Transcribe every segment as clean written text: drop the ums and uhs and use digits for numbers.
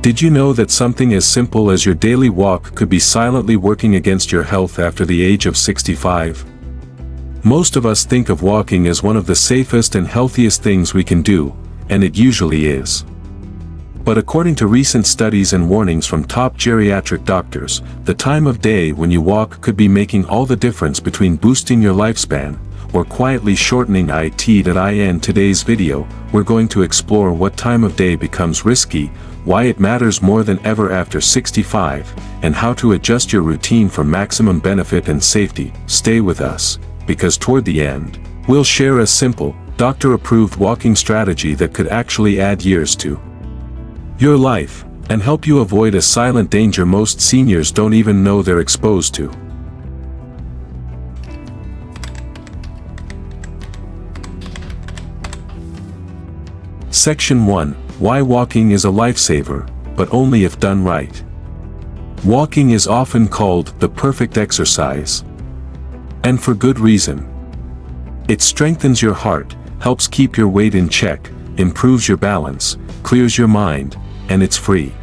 Did you know that something as simple as your daily walk could be silently working against your health after the age of 65? Most of us think of walking as one of the safest and healthiest things we can do, and it usually is. But according to recent studies and warnings from top geriatric doctors, the time of day when you walk could be making all the difference between boosting your lifespan or quietly shortening it. In today's video, we're going to explore what time of day becomes risky, why it matters more than ever after 65, and how to adjust your routine for maximum benefit and safety. Stay with us, because toward the end, we'll share a simple, doctor-approved walking strategy that could actually add years to your life, and help you avoid a silent danger most seniors don't even know they're exposed to. Section 1. Why walking is a lifesaver, but only if done right. Walking is often called the perfect exercise. And for good reason. It strengthens your heart, helps keep your weight in check, improves your balance, clears your mind, and it's free.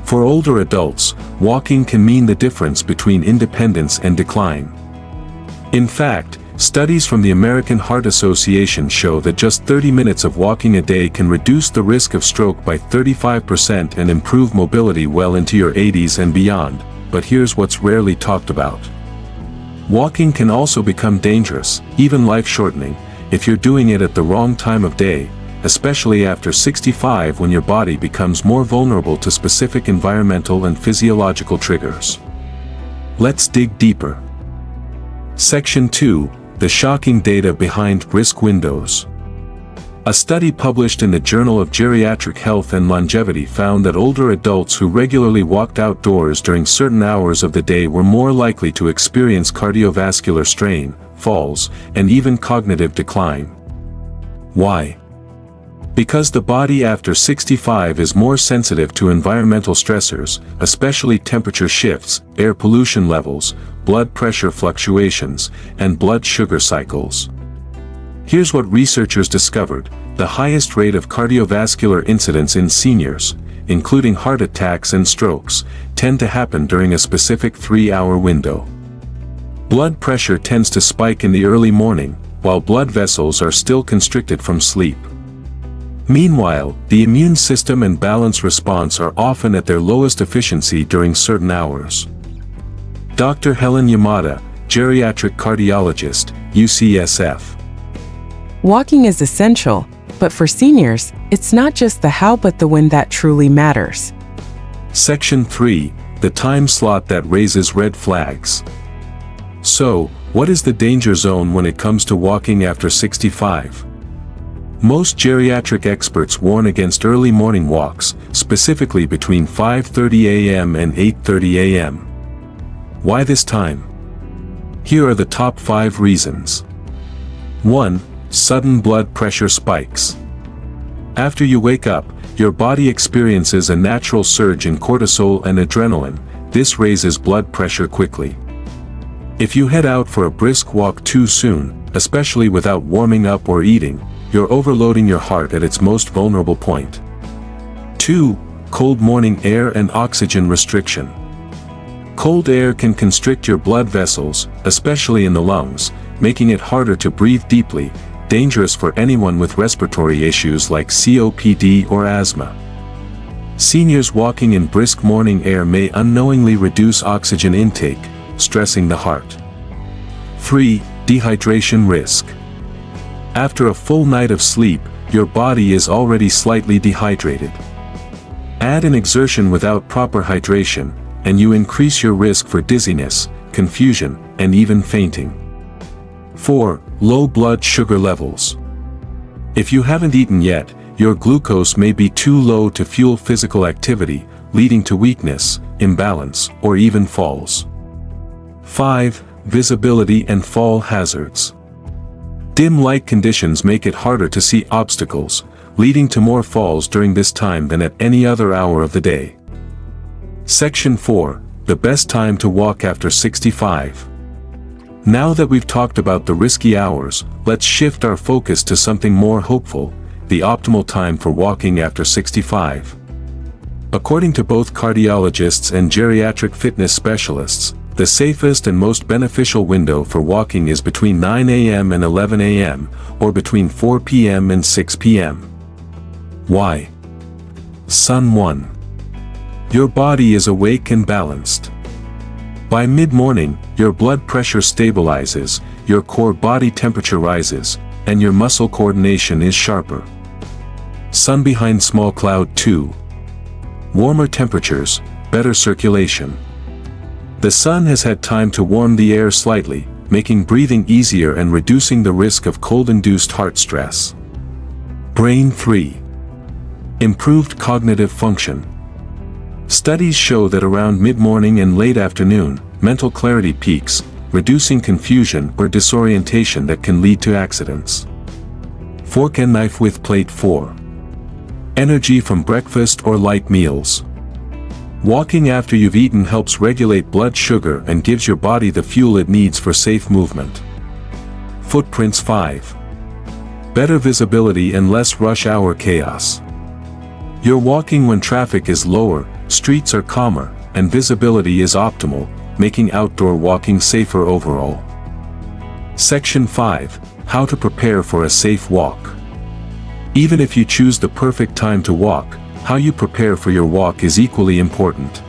For older adults, walking can mean the difference between independence and decline. In fact, studies from the American Heart Association show that just 30 minutes of walking a day can reduce the risk of stroke by 35% and improve mobility well into your 80s and beyond. But here's what's rarely talked about. Walking can also become dangerous, even life-shortening, if you're doing it at the wrong time of day, especially after 65 when your body becomes more vulnerable to specific environmental and physiological triggers. Let's dig deeper. Section 2. The shocking data behind risk windows. A study published in the Journal of Geriatric Health and Longevity found that older adults who regularly walked outdoors during certain hours of the day were more likely to experience cardiovascular strain, falls, and even cognitive decline. Why? Because the body after 65 is more sensitive to environmental stressors, especially temperature shifts, air pollution levels, blood pressure fluctuations, and blood sugar cycles. Here's what researchers discovered: the highest rate of cardiovascular incidents in seniors, including heart attacks and strokes, tend to happen during a specific 3-hour window. Blood pressure tends to spike in the early morning, while blood vessels are still constricted from sleep. Meanwhile, the immune system and balance response are often at their lowest efficiency during certain hours. Dr. Helen Yamada, geriatric cardiologist, UCSF. Walking is essential, but for seniors, it's not just the how but the when that truly matters. Section 3. The time slot that raises red flags. So, what is the danger zone when it comes to walking after 65? Most geriatric experts warn against early morning walks, specifically between 5:30 a.m. and 8:30 a.m. Why this time? Here are the top 5 reasons. 1. Sudden blood pressure spikes. After you wake up, your body experiences a natural surge in cortisol and adrenaline. This raises blood pressure quickly. If you head out for a brisk walk too soon, especially without warming up or eating, you're overloading your heart at its most vulnerable point. 2. Cold morning air and oxygen restriction. Cold air can constrict your blood vessels, especially in the lungs, making it harder to breathe deeply, dangerous for anyone with respiratory issues like COPD or asthma. Seniors walking in brisk morning air may unknowingly reduce oxygen intake, stressing the heart. 3. Dehydration risk. After a full night of sleep, your body is already slightly dehydrated. Add an exertion without proper hydration, and you increase your risk for dizziness, confusion, and even fainting. 4. Low blood sugar levels. If you haven't eaten yet, your glucose may be too low to fuel physical activity, leading to weakness, imbalance, or even falls. 5. Visibility and fall hazards. Dim light conditions make it harder to see obstacles, leading to more falls during this time than at any other hour of the day. Section 4. The best time to walk after 65. Now that we've talked about the risky hours, let's shift our focus to something more hopeful: the optimal time for walking after 65. According to both cardiologists and geriatric fitness specialists, the safest and most beneficial window for walking is between 9 a.m. and 11 a.m., or between 4 p.m. and 6 p.m. Why? Sun 1. Your body is awake and balanced. By mid-morning, your blood pressure stabilizes, your core body temperature rises, and your muscle coordination is sharper. Sun behind small cloud 2. Warmer temperatures, better circulation. The sun has had time to warm the air slightly, making breathing easier and reducing the risk of cold-induced heart stress. Brain 3. Improved cognitive function. Studies show that around mid-morning and late afternoon, mental clarity peaks, reducing confusion or disorientation that can lead to accidents. Fork and knife with plate 4. Energy from breakfast or light meals. Walking after you've eaten helps regulate blood sugar and gives your body the fuel it needs for safe movement. Footprints 5. Better visibility and less rush hour chaos. You're walking when traffic is lower, streets are calmer, and visibility is optimal, making outdoor walking safer overall. Section 5. How to prepare for a safe walk. Even if you choose the perfect time to walk, how you prepare for your walk is equally important.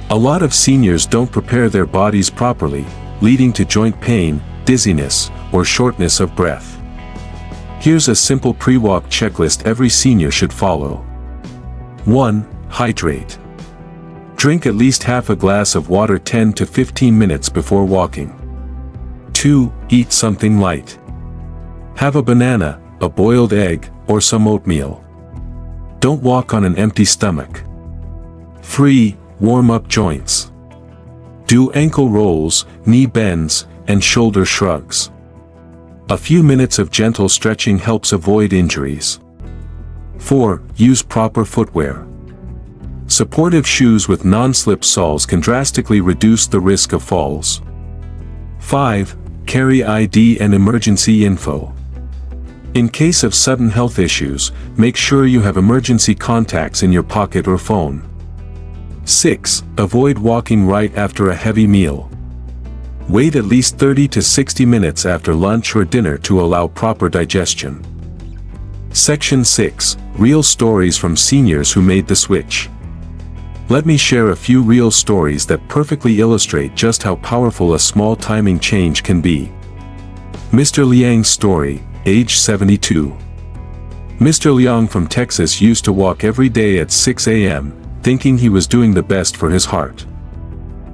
A lot of seniors don't prepare their bodies properly, leading to joint pain, dizziness, or shortness of breath. Here's a simple pre-walk checklist every senior should follow. 1. Hydrate. Drink at least half a glass of water 10 to 15 minutes before walking. 2. Eat something light. Have a banana, a boiled egg, or some oatmeal. Don't walk on an empty stomach. 3. Warm up joints. Do ankle rolls, knee bends, and shoulder shrugs. A few minutes of gentle stretching helps avoid injuries. 4. Use proper footwear. Supportive shoes with non-slip soles can drastically reduce the risk of falls. 5. Carry ID and emergency info. In case of sudden health issues, make sure you have emergency contacts in your pocket or phone. 6. Avoid walking right after a heavy meal. Wait at least 30 to 60 minutes after lunch or dinner to allow proper digestion. Section 6. Real stories from seniors who made the switch. Let me share a few real stories that perfectly illustrate just how powerful a small timing change can be. Mr. Liang's story, age 72. Mr. Liang from Texas used to walk every day at 6 a.m., thinking he was doing the best for his heart.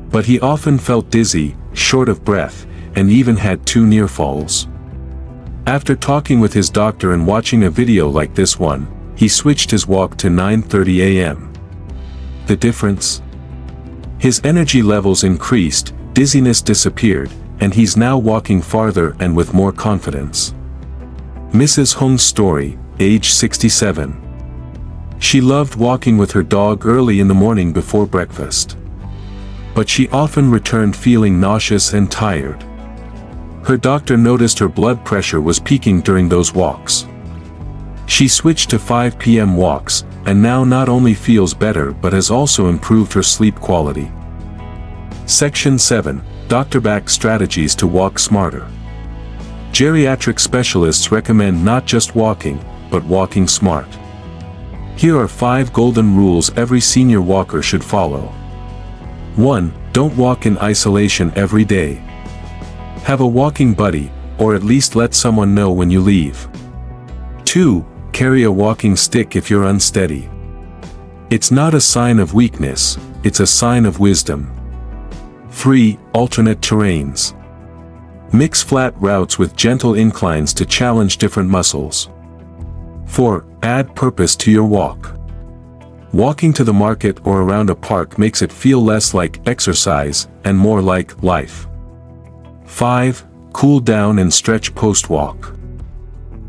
But he often felt dizzy, short of breath, and even had 2 near falls. After talking with his doctor and watching a video like this one, he switched his walk to 9:30 a.m. The difference? His energy levels increased, dizziness disappeared, and he's now walking farther and with more confidence. Mrs. Hong's story, age 67. She loved walking with her dog early in the morning before breakfast. But she often returned feeling nauseous and tired. Her doctor noticed her blood pressure was peaking during those walks. She switched to 5 p.m. walks, and now not only feels better but has also improved her sleep quality. Section 7. Dr. Back strategies to walk smarter. Geriatric specialists recommend not just walking, but walking smart. Here are 5 golden rules every senior walker should follow. 1. Don't walk in isolation every day. Have a walking buddy, or at least let someone know when you leave. 2. Carry a walking stick if you're unsteady. It's not a sign of weakness, it's a sign of wisdom. 3. Alternate terrains. Mix flat routes with gentle inclines to challenge different muscles. 4. Add purpose to your walk. Walking to the market or around a park makes it feel less like exercise and more like life. 5. Cool down and stretch post-walk.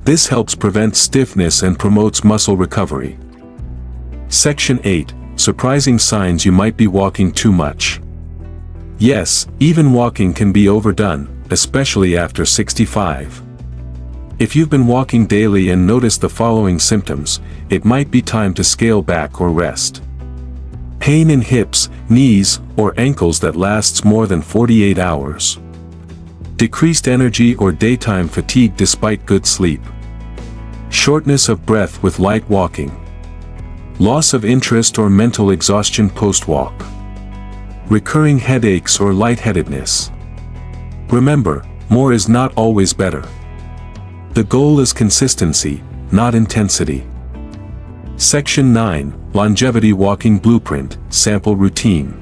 This helps prevent stiffness and promotes muscle recovery. Section 8. Surprising signs you might be walking too much. Yes, even walking can be overdone, especially after 65. If you've been walking daily and noticed the following symptoms, it might be time to scale back or rest. Pain in hips, knees, or ankles that lasts more than 48 hours. Decreased energy or daytime fatigue despite good sleep. Shortness of breath with light walking. Loss of interest or mental exhaustion post-walk. Recurring headaches or lightheadedness. Remember, more is not always better. The goal is consistency, not intensity. Section 9, Longevity Walking Blueprint, Sample Routine.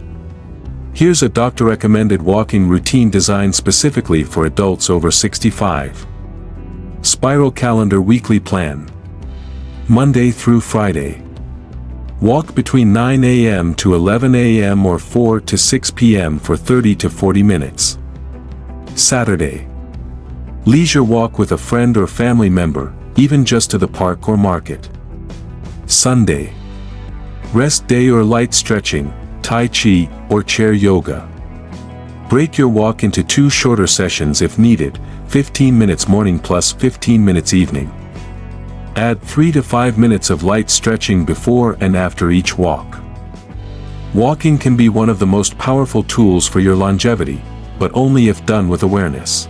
Here's a doctor-recommended walking routine designed specifically for adults over 65. Spiral Calendar Weekly Plan. Monday through Friday. Walk between 9 a.m. to 11 a.m. or 4 to 6 p.m. for 30 to 40 minutes. Saturday. Leisure walk with a friend or family member, even just to the park or market. Sunday. Rest day or light stretching, Tai Chi, or chair yoga. Break your walk into 2 shorter sessions if needed, 15 minutes morning plus 15 minutes evening. Add 3 to 5 minutes of light stretching before and after each walk. Walking can be one of the most powerful tools for your longevity, but only if done with awareness.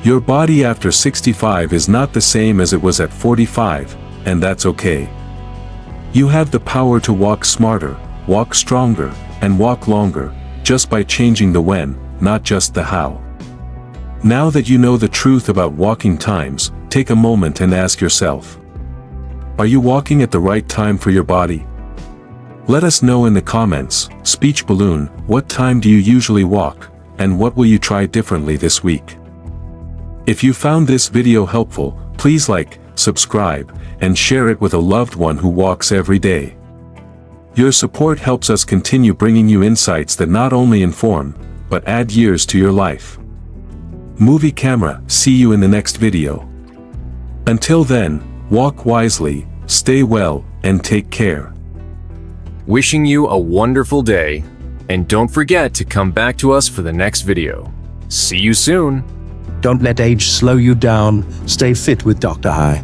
Your body after 65 is not the same as it was at 45, and that's okay. You have the power to walk smarter, walk stronger, and walk longer, just by changing the when, not just the how. Now that you know the truth about walking times, take a moment and ask yourself: are you walking at the right time for your body? Let us know in the comments. Speech balloon, what time do you usually walk, and what will you try differently this week? If you found this video helpful, please like, subscribe, and share it with a loved one who walks every day. Your support helps us continue bringing you insights that not only inform, but add years to your life. Movie Camera, see you in the next video. Until then, walk wisely, stay well, and take care. Wishing you a wonderful day, and don't forget to come back to us for the next video. See you soon! Don't let age slow you down. Stay fit with Dr. High.